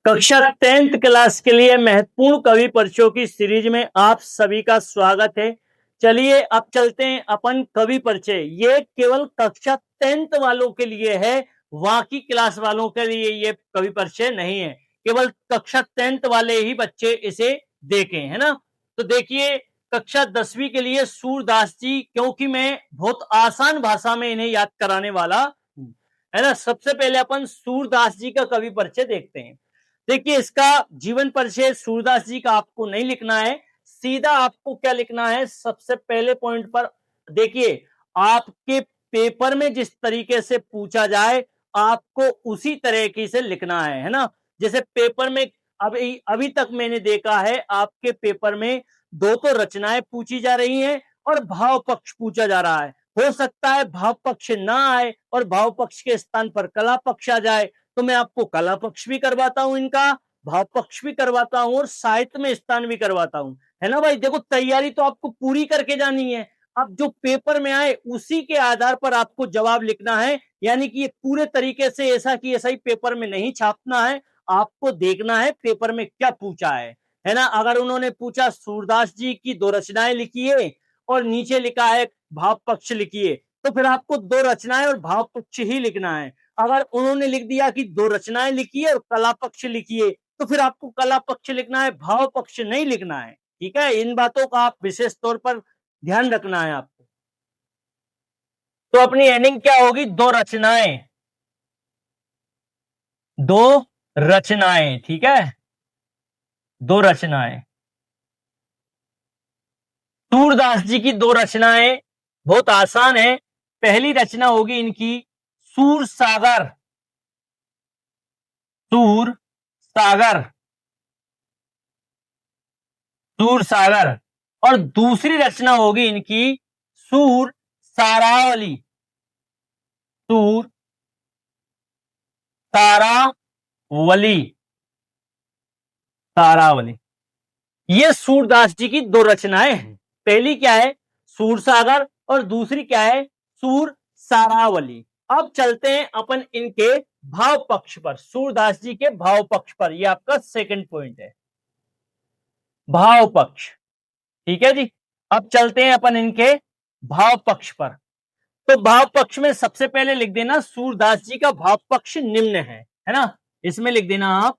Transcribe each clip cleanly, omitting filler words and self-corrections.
कक्षा 10th class के लिए महत्वपूर्ण कवि परिचयों की सीरीज में आप सभी का स्वागत है। चलिए अब चलते हैं अपन कवि परिचय। ये केवल कक्षा 10th वालों के लिए है, बाकी क्लास वालों के लिए ये कवि परिचय नहीं है। केवल कक्षा 10th वाले ही बच्चे इसे देखें, है ना। तो देखिए, कक्षा 10वीं के लिए सूरदास जी, क्योंकि मैं बहुत आसान भाषा में इन्हें याद कराने वाला हूं, है ना। सबसे पहले अपन सूरदास जी का कवि परिचय देखते हैं। देखिए, इसका जीवन परिचय सूरदास जी का आपको नहीं लिखना है, सीधा आपको क्या लिखना है, सबसे पहले पॉइंट पर देखिए, आपके पेपर में जिस तरीके से पूछा जाए आपको उसी तरीके से लिखना है ना। जैसे पेपर में अभी अभी तक मैंने देखा है, आपके पेपर में दो तो रचनाएं पूछी जा रही हैं और भाव पक्ष पूछा जा रहा है। हो सकता है भाव पक्ष ना आए और भाव पक्ष के स्थान पर कला पक्ष आ जाए, तो मैं आपको कला पक्ष भी करवाता हूं, इनका भाव पक्ष भी करवाता हूं और साहित्य में स्थान भी करवाता हूं, है ना भाई। देखो, तैयारी तो आपको पूरी करके जानी है। अब जो पेपर में आए उसी के आधार पर आपको जवाब लिखना है, यानी कि ये पूरे तरीके से ऐसा कि ऐसा ही पेपर में नहीं छापना है। आपको देखना है पेपर में क्या पूछा है ना। अगर उन्होंने पूछा सूरदास जी की दो रचनाएं लिखिए और नीचे लिखा है भाव पक्ष लिखिए, तो फिर आपको दो रचनाएं और भाव पक्ष ही लिखना है। अगर उन्होंने लिख दिया कि दो रचनाएं लिखिए और कला पक्ष लिखिए, तो फिर आपको कला पक्ष लिखना है, भाव पक्ष नहीं लिखना है। ठीक है, इन बातों का आप विशेष तौर पर ध्यान रखना है आपको। तो अपनी एंडिंग क्या होगी, दो रचनाएं, दो रचनाएं, ठीक है, दो रचनाएं। सूरदास जी की दो रचनाएं बहुत आसान है। पहली रचना होगी इनकी सूर सागर, सूर सागर, सूर सागर। और दूसरी रचना होगी इनकी सूर सारावली, सूर सारावली, सारावली। ये सूरदास जी की दो रचनाएं हैं। पहली क्या है, सूर सागर, और दूसरी क्या है, सूर सारावली। अब चलते हैं अपन इनके भाव पक्ष पर, सूरदास जी के भाव पक्ष पर। यह आपका सेकंड पॉइंट है, भाव पक्ष। ठीक है जी। अब चलते हैं अपन इनके भाव पक्ष पर। तो भाव पक्ष में सबसे पहले लिख देना सूरदास जी का भाव पक्ष निम्न है ना। इसमें लिख देना आप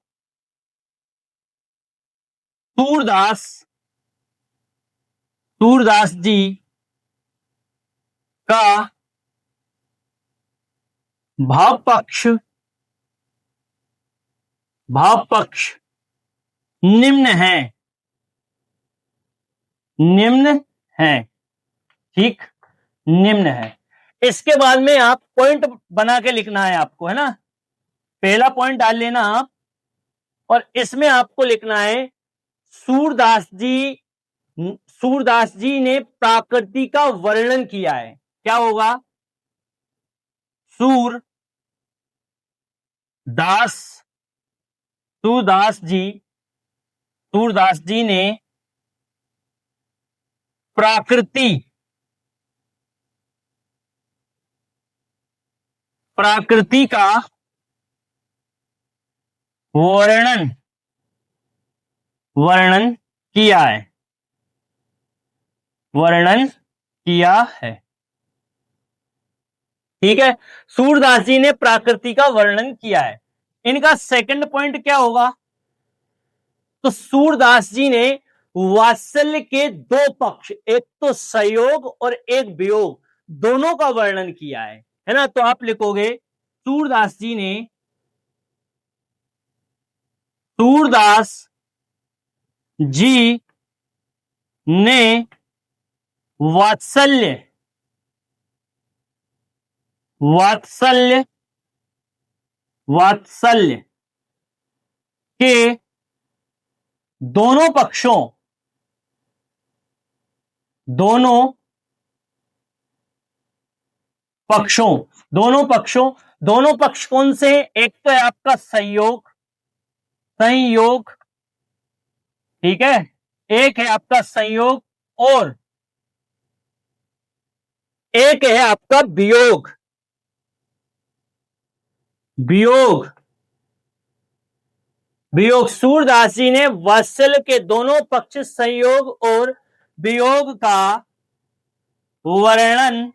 सूरदास, सूरदास जी का भाव पक्ष, भाव पक्ष निम्न है, निम्न है, ठीक, निम्न है। इसके बाद में आप पॉइंट बना के लिखना है आपको, है ना। पहला पॉइंट डाल लेना आप, और इसमें आपको लिखना है सूरदास जी, सूरदास जी ने प्रकृति का वर्णन किया है। क्या होगा, सूरदास, सूरदास जी, सूरदास जी ने प्रकृति, प्रकृति का वर्णन, वर्णन किया है, वर्णन किया है। ठीक है, सूरदास जी ने प्रकृति का वर्णन किया है। इनका सेकंड पॉइंट क्या होगा, तो सूरदास जी ने वात्सल्य के दो पक्ष, एक तो संयोग और एक वियोग, दोनों का वर्णन किया है ना। तो आप लिखोगे सूरदास जी ने, सूरदास जी ने वात्सल्य, वात्सल्य, वात्सल्य के दोनों पक्षों, दोनों पक्षों, दोनों पक्षों, दोनों पक्ष कौन से हैं, एक तो है आपका संयोग, संयोग, ठीक है, एक है आपका संयोग और एक है आपका वियोग, वियोग, वियोग। सूरदास जी ने वात्सल्य के दोनों पक्ष संयोग और वियोग का वर्णन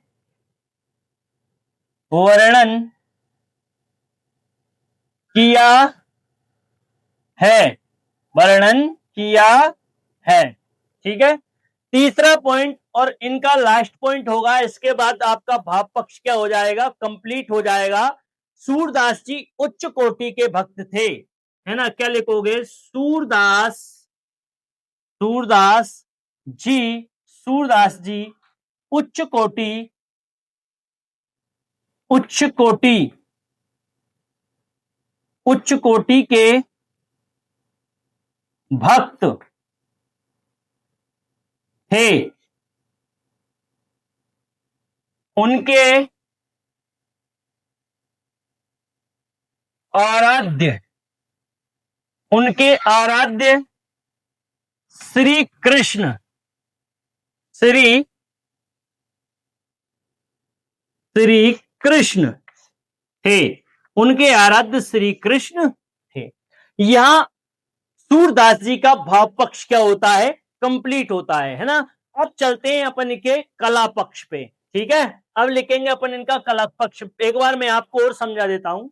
किया है, वर्णन किया है। ठीक है, तीसरा पॉइंट और इनका लास्ट पॉइंट होगा, इसके बाद आपका भाव पक्ष क्या हो जाएगा, कंप्लीट हो जाएगा। सूरदास जी उच्च कोटि के भक्त थे, है ना। क्या लिखोगे, सूरदास जी उच्च कोटि के भक्त थे। उनके आराध्य श्री कृष्ण थे। उनके आराध्य श्री कृष्ण थे। यहां सूरदास जी का भाव पक्ष क्या होता है, कंप्लीट होता है ना। अब चलते हैं अपन के कला पक्ष पे। ठीक है, अब लिखेंगे अपन इनका कला पक्ष। एक बार मैं आपको और समझा देता हूं।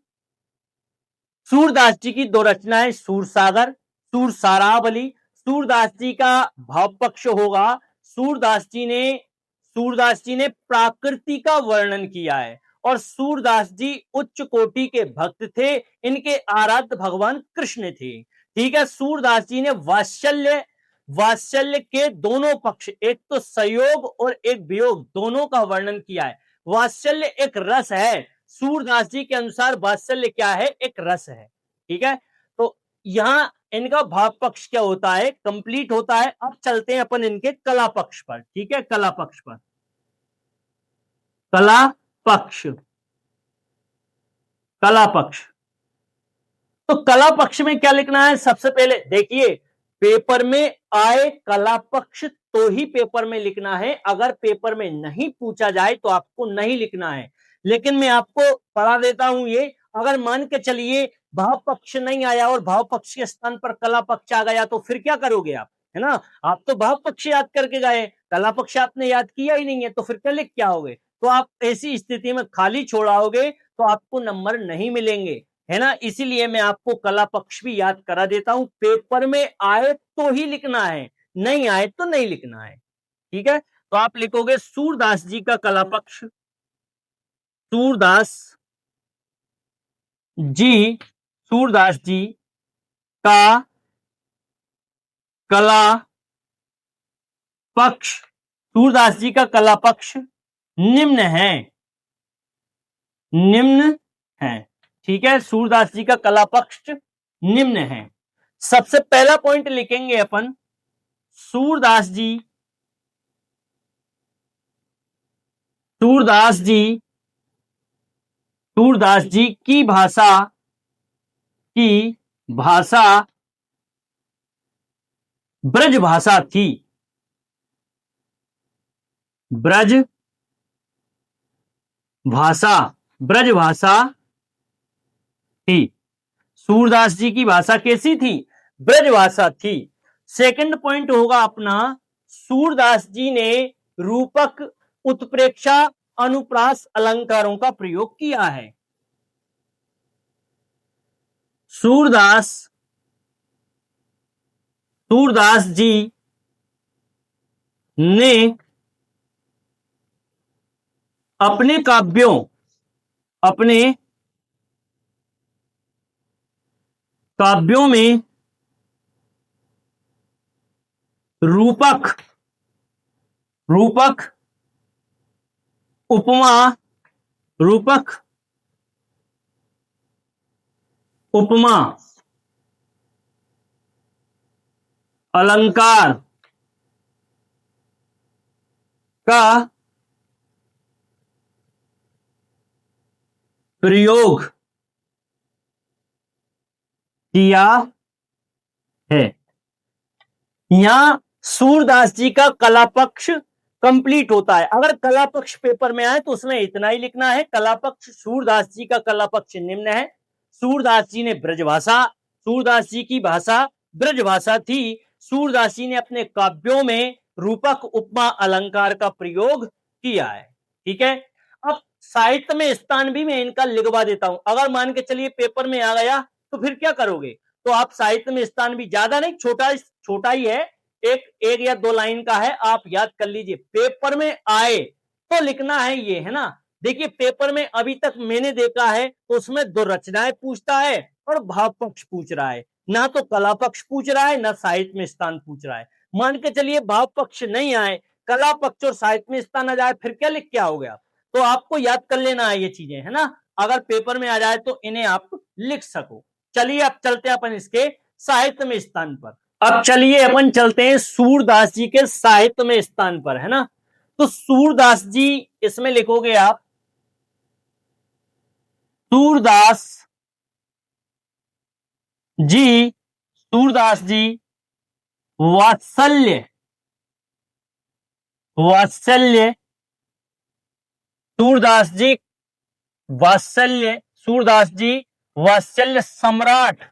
सूरदास जी की दो रचनाएं, सूरसागर, सूरसारावली। सूरदास जी का भाव पक्ष होगा, सूरदास जी ने प्रकृति का वर्णन किया है, और सूरदास जी उच्च कोटि के भक्त थे, इनके आराध्य भगवान कृष्ण थे। ठीक है, सूरदास जी ने वात्सल्य के दोनों पक्ष, एक तो संयोग और एक वियोग, दोनों का वर्णन किया है। वात्सल्य एक रस है, सूरदास जी के अनुसार वात्सल्य क्या है, एक रस है। ठीक है, तो यहां इनका भाव पक्ष क्या होता है, कंप्लीट होता है। अब चलते हैं अपन इनके कला पक्ष पर। ठीक है, कला पक्ष पर, कला पक्ष। तो कला पक्ष में क्या लिखना है, सबसे पहले देखिए, पेपर में आए कला पक्ष तो ही पेपर में लिखना है। अगर पेपर में नहीं पूछा जाए तो आपको नहीं लिखना है। लेकिन मैं आपको पढ़ा देता हूं ये, अगर मान के चलिए भाव पक्ष नहीं आया और भाव पक्ष के स्थान पर कला पक्ष आ गया, तो फिर क्या करोगे आप, है ना। आप तो भाव पक्ष याद करके गए, कला पक्ष आपने याद किया ही नहीं है, तो फिर क्या लिख के आओगे। तो आप ऐसी स्थिति में खाली छोड़ाओगे तो आपको नंबर नहीं मिलेंगे, है ना। इसीलिए मैं आपको कला पक्ष भी याद करा देता हूं। पेपर में आए तो ही लिखना है, नहीं आए तो नहीं लिखना है। ठीक है, तो आप लिखोगे सूरदास जी का कला पक्ष। सूरदास जी का कला पक्ष, सूरदास जी का कला पक्ष निम्न है। ठीक है, सूरदास जी का कला पक्ष निम्न है। सबसे पहला पॉइंट लिखेंगे अपन, सूरदास जी की भाषा ब्रज भाषा थी। ब्रज भाषा थी। सूरदास जी की भाषा कैसी थी, ब्रज भाषा थी। सेकंड पॉइंट होगा अपना, सूरदास जी ने रूपक, उत्प्रेक्षा, अनुप्रास अलंकारों का प्रयोग किया है। सूरदास जी ने अपने काव्यों में रूपक, उपमा, अलंकार का प्रयोग किया है। यहां सूरदास जी का कला पक्ष कंप्लीट होता है। अगर कला पक्ष पेपर में आए तो उसमें इतना ही लिखना है, कला पक्ष, सूरदास जी का कला पक्ष निम्न है। सूरदास जी ने ब्रजभाषा सूरदास जी की भाषा ब्रज भाषा थी। सूरदास जी ने अपने काव्यों में रूपक, उपमा, अलंकार का प्रयोग किया है। ठीक है, अब साहित्य में स्थान भी मैं इनका लिखवा देता हूं। अगर मान के चलिए पेपर में आ गया तो फिर क्या करोगे, तो आप साहित्य में स्थान भी ज्यादा नहीं, छोटा ही है, एक या दो लाइन का है, आप याद कर लीजिए। पेपर में आए तो लिखना है ये, है ना। देखिए पेपर में अभी तक मैंने देखा है तो उसमें दो रचनाएं पूछता है और भाव पक्ष पूछ रहा है, ना तो कला पक्ष पूछ रहा है ना साहित्य में स्थान पूछ रहा है। मान के चलिए भाव पक्ष नहीं आए, कला पक्ष और साहित्य में स्थान आ जाए, फिर क्या लिख के आओगे आप। तो आपको याद कर लेना है ये चीजें, है ना, अगर पेपर में आ जाए तो इन्हें आप लिख सको। चलिए अब चलते हैं अपन इसके साहित्य में स्थान पर। अब चलिए अपन चलते हैं सूरदास जी के साहित्य में स्थान पर, है ना। तो सूरदास जी, इसमें लिखोगे आप सूरदास जी, सूरदास जी वात्सल्य, वात्सल्य, सूरदास जी वात्सल्य, सूरदास जी वात्सल्य सम्राट,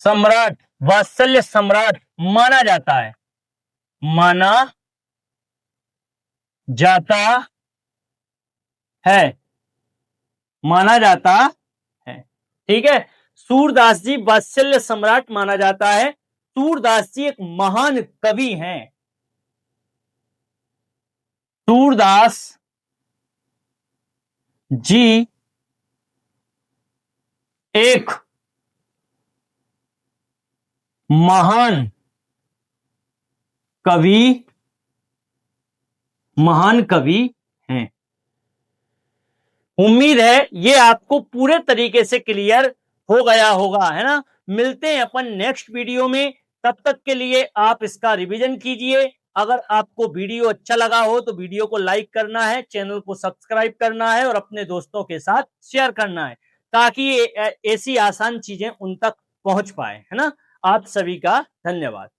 सम्राट, वात्सल्य सम्राट माना जाता है, माना जाता है, माना जाता है। ठीक है, सूरदास जी वात्सल्य सम्राट माना जाता है। सूरदास जी एक महान कवि हैं। सूरदास जी एक महान कवि, महान कवि हैं। उम्मीद है ये आपको पूरे तरीके से क्लियर हो गया होगा, है ना। मिलते हैं अपन नेक्स्ट वीडियो में, तब तक के लिए आप इसका रिवीजन कीजिए। अगर आपको वीडियो अच्छा लगा हो तो वीडियो को लाइक करना है, चैनल को सब्सक्राइब करना है और अपने दोस्तों के साथ शेयर करना है, ताकि ऐसी आसान चीजें उन तक पहुंच पाए, है ना। आप सभी का धन्यवाद।